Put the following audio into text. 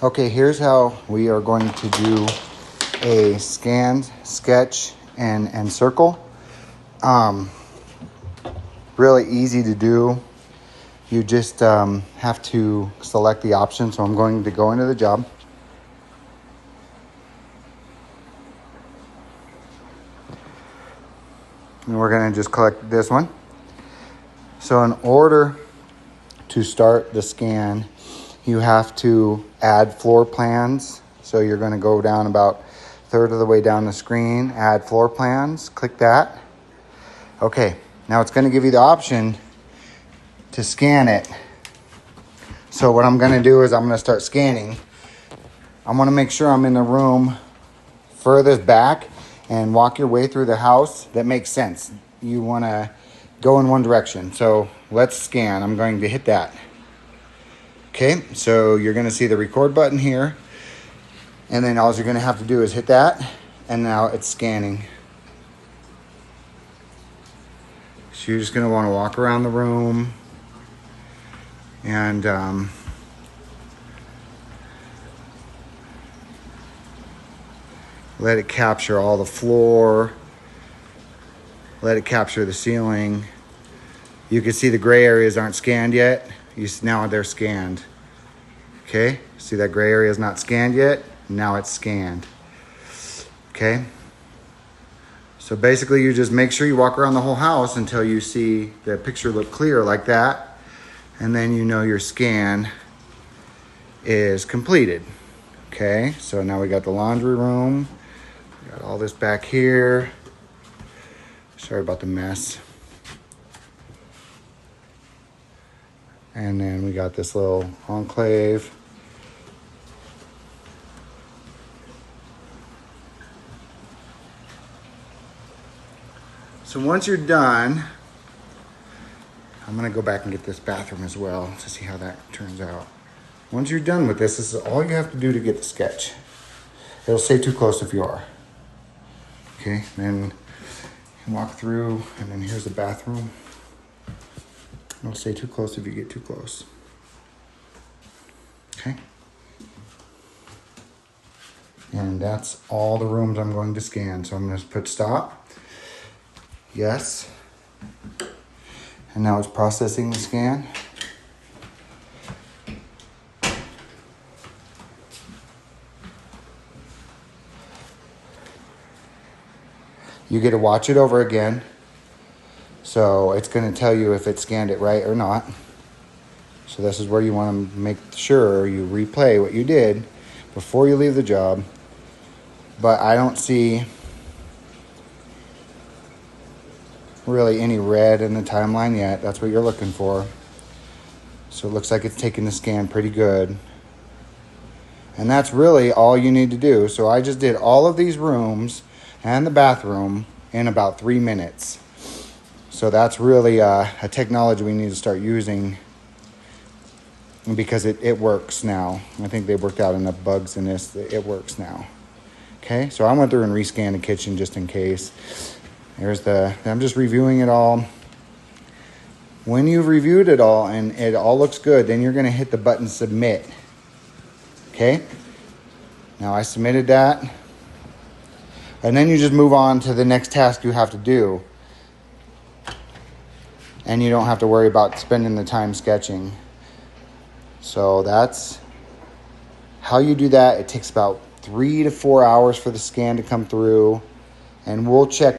Okay, here's how we are going to do a scan, sketch, and encircle. Really easy to do. You just have to select the option. So I'm going to go into the job. And we're going to just collect this one. So in order to start the scan, you have to add floor plans. So you're going to go down about a third of the way down the screen, add floor plans, click that. Okay, now it's going to give you the option to scan it. So what I'm going to do is I'm going to start scanning. I want to make sure I'm in the room furthest back and walk your way through the house. That makes sense. You want to go in one direction. So let's scan. I'm going to hit that. Okay, so you're going to see the record button here. And then all you're going to have to do is hit that. And now it's scanning. So you're just going to want to walk around the room and let it capture all the floor. Let it capture the ceiling. You can see the gray areas aren't scanned yet. Now they're scanned. Okay, see that gray area is not scanned yet. Now it's scanned. Okay. So basically you just make sure you walk around the whole house until you see the picture look clear like that. And then you know your scan is completed. Okay, so now we got the laundry room. We got all this back here. Sorry about the mess. And then we got this little enclave. So once you're done, I'm gonna go back and get this bathroom as well to see how that turns out. Once you're done with this is all you have to do to get the sketch. It'll say too close if you are. Okay, then you can walk through, and then here's the bathroom. It'll say too close if you get too close. Okay. And that's all the rooms I'm going to scan. So I'm going to put stop. Yes. And now it's processing the scan. You get to watch it over again. So it's going to tell you if it scanned it right or not. So this is where you want to make sure you replay what you did before you leave the job. But I don't see really any red in the timeline yet. That's what you're looking for. So it looks like it's taking the scan pretty good. And that's really all you need to do. So I just did all of these rooms and the bathroom in about 3 minutes. So that's really a technology we need to start using because it works now. I think they worked out enough bugs in this that it works now. Okay, so I went through and rescanned the kitchen just in case. I'm just reviewing it all. When you've reviewed it all and it all looks good, then you're gonna hit the button submit. Okay, now I submitted that. And then you just move on to the next task you have to do. And you don't have to worry about spending the time sketching. So that's how you do that. It takes about 3 to 4 hours for the scan to come through. And we'll check